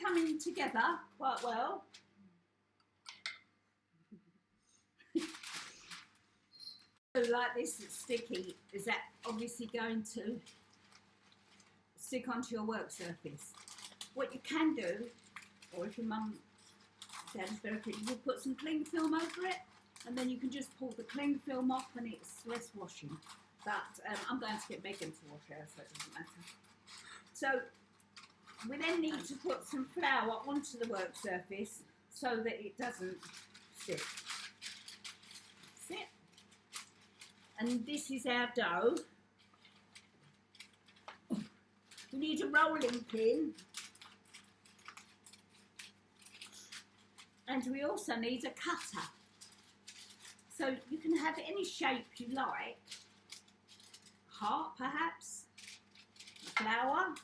coming together quite well. Like this, it's sticky. Is that obviously going to stick onto your work surface? What you can do, or if your mum, dad is very pretty, you put some cling film over it, and then you can just pull the cling film off, and it's less washing. But I'm going to get Megan to wash her, so it doesn't matter. So we then need to put some flour onto the work surface so that it doesn't stick. That's it. And this is our dough. We need a rolling pin. And we also need a cutter. So you can have any shape you like. Heart, perhaps. A flower.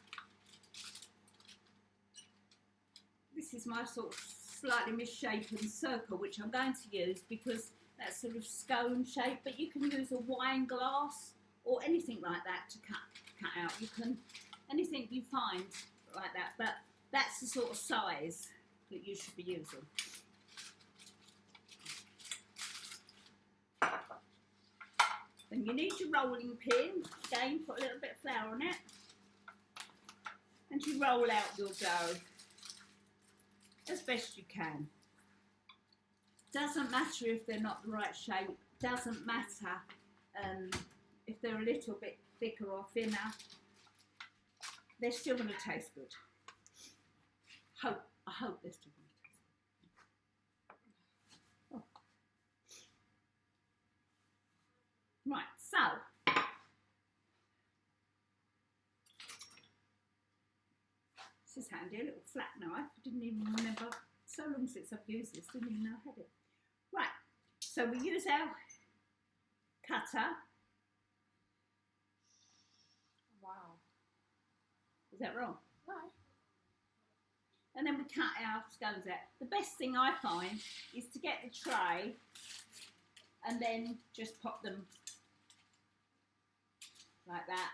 This is my sort of slightly misshapen circle, which I'm going to use because that's sort of scone shape, but you can use a wine glass or anything like that to cut out. You can, anything you find like that, but that's the sort of size that you should be using. Then you need your rolling pin. Again, put a little bit of flour on it. And you roll out your dough as best you can. Doesn't matter if they're not the right shape. Doesn't matter if they're a little bit thicker or thinner. They're still going to taste good. I hope they're still going to taste good. Oh. Right, so this is handy, a little flat knife. I didn't even remember. So long since I've used this, didn't even know I had it. Right, so we use our cutter. Wow. Is that wrong? No. And then we cut our scones out. The best thing I find is to get the tray and then just pop them like that.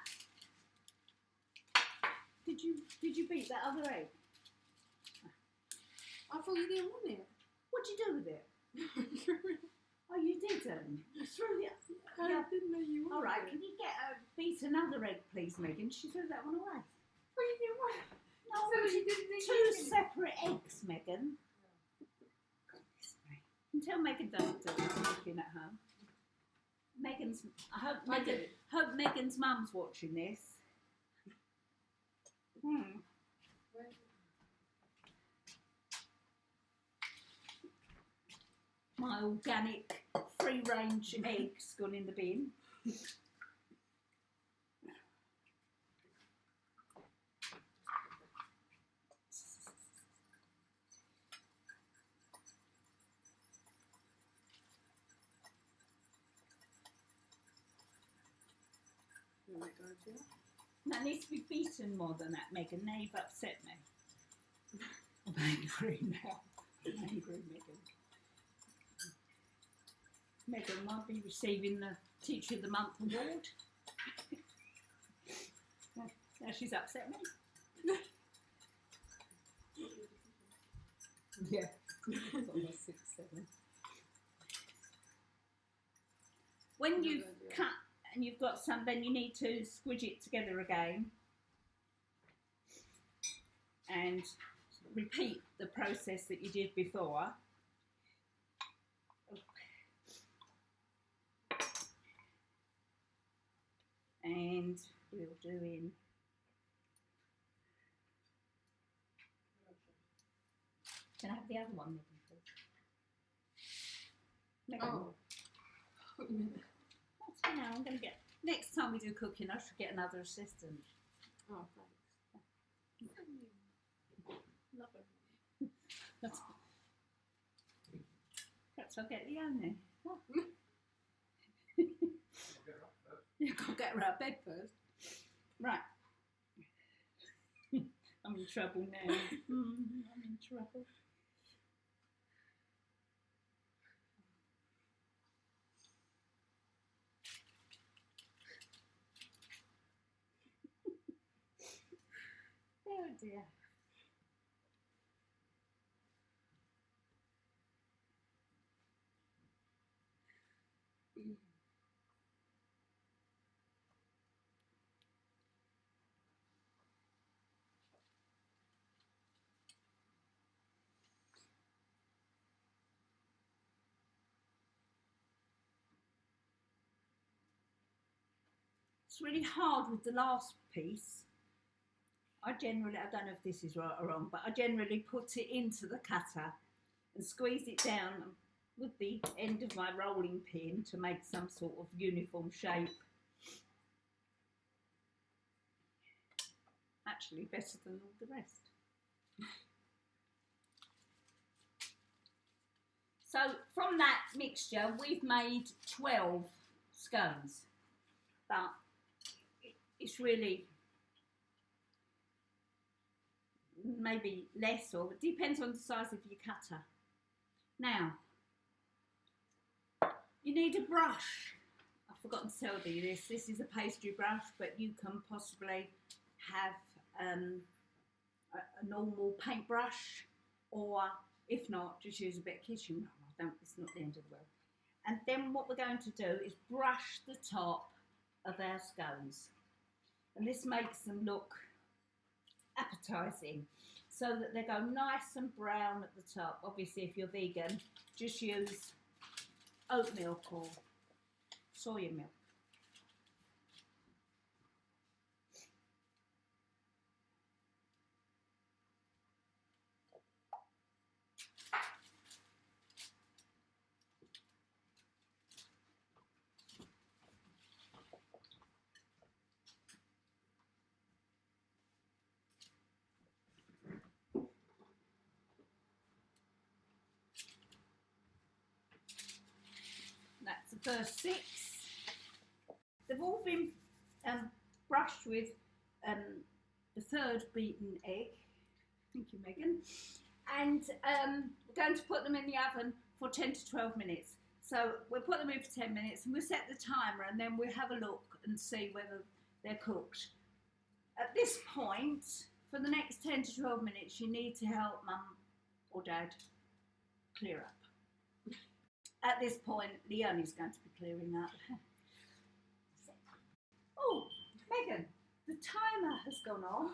Did you beat that other egg? I thought you didn't want it. What'd you do with it? Oh, you didn't? You threw it. I didn't know you wanted All right, it. can you beat another egg, please, Megan? She threw that one away. But you didn't want it. No, So you didn't think two you did it. separate eggs, Megan. Goodness me. Until Megan doesn't do this cooking at home. I hope Megan's mum's watching this. My organic free-range eggs gone in the bin. That needs to be beaten more than that, Megan. Now you've upset me. I'm angry now. I'm angry, Megan. Megan might be receiving the Teacher of the Month award. Now she's upset me. Yeah. 6, 7. When you've cut and you've got some, then you need to squidge it together again and repeat the process that you did before. And we'll do in can I have the other one, Megan, please? Megan. Oh. That's, you know, I'm going to get, next time we do cooking, I should get another assistant. Oh, thanks. Love it. Perhaps I'll get Leonie. Oh. You've got to get her out of bed first. Right. I'm in trouble now. I'm in trouble. Oh dear. It's really hard with the last piece. I don't know if this is right or wrong, but I generally put it into the cutter and squeeze it down with the end of my rolling pin to make some sort of uniform shape. Actually better than all the rest. So from that mixture we've made 12 scones, but it's really maybe less, or it depends on the size of your cutter. Now you need a brush. I've forgotten to tell you this. This is a pastry brush, but you can possibly have a normal paintbrush, or if not, just use a bit of kitchen roll. It's not the end of the world. And then what we're going to do is brush the top of our scones, and this makes them look appetising, so that they go nice and brown at the top. Obviously, if you're vegan, just use oat milk or soya milk. That's the first 6. They've all been brushed with the 3rd beaten egg. Thank you, Megan. And we're going to put them in the oven for 10 to 12 minutes. So we'll put them in for 10 minutes and we'll set the timer, and then we'll have a look and see whether they're cooked. At this point, for the next 10 to 12 minutes, you need to help Mum or Dad clear up. At this point, Leonie's going to be clearing up. Oh, Megan, the timer has gone off.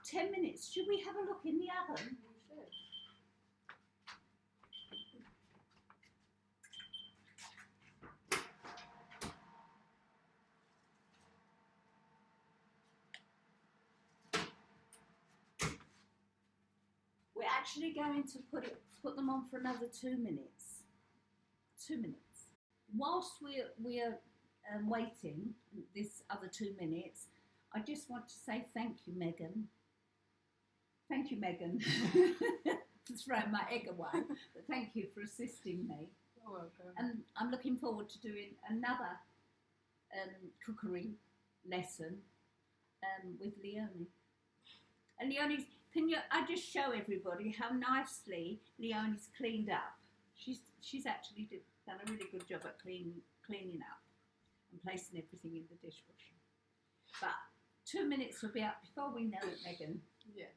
10 minutes. Should we have a look in the oven? We should. We're actually going to put them on for another 2 minutes. 2 minutes. Whilst we're waiting this other 2 minutes, I just want to say thank you, Megan. Thank you, Megan, for throwing my egg away. But thank you for assisting me. You're welcome. And I'm looking forward to doing another cookery lesson with Leonie. And Leonie's, I just show everybody how nicely Leonie's cleaned up. She's actually done a really good job at cleaning up and placing everything in the dishwasher. But 2 minutes will be up before we know it, Megan. Yes.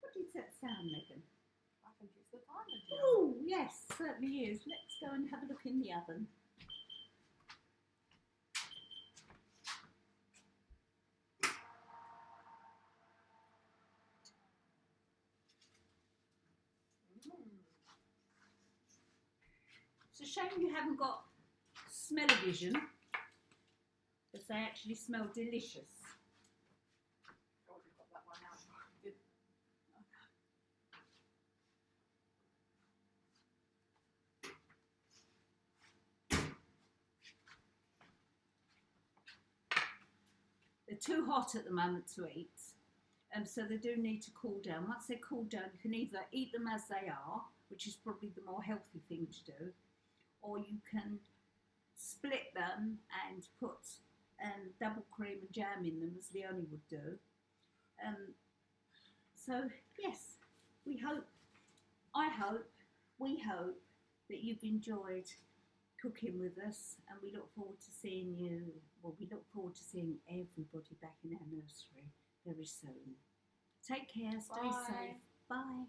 What did that sound, Megan? I think it's the timer, dear. Oh, yes, certainly is. Let's go and have a look in the oven. It's a shame you haven't got smell-o-vision, because they actually smell delicious. I already got that one out. Did- They're too hot at the moment to eat, so they do need to cool down. Once they cool down, you can either eat them as they are, which is probably the more healthy thing to do, or you can split them and put double cream and jam in them, as Leonie would do. So yes, we hope that you've enjoyed cooking with us, and we look forward to seeing you, well, we look forward to seeing everybody back in our nursery very soon. Take care, stay Bye. safe, bye.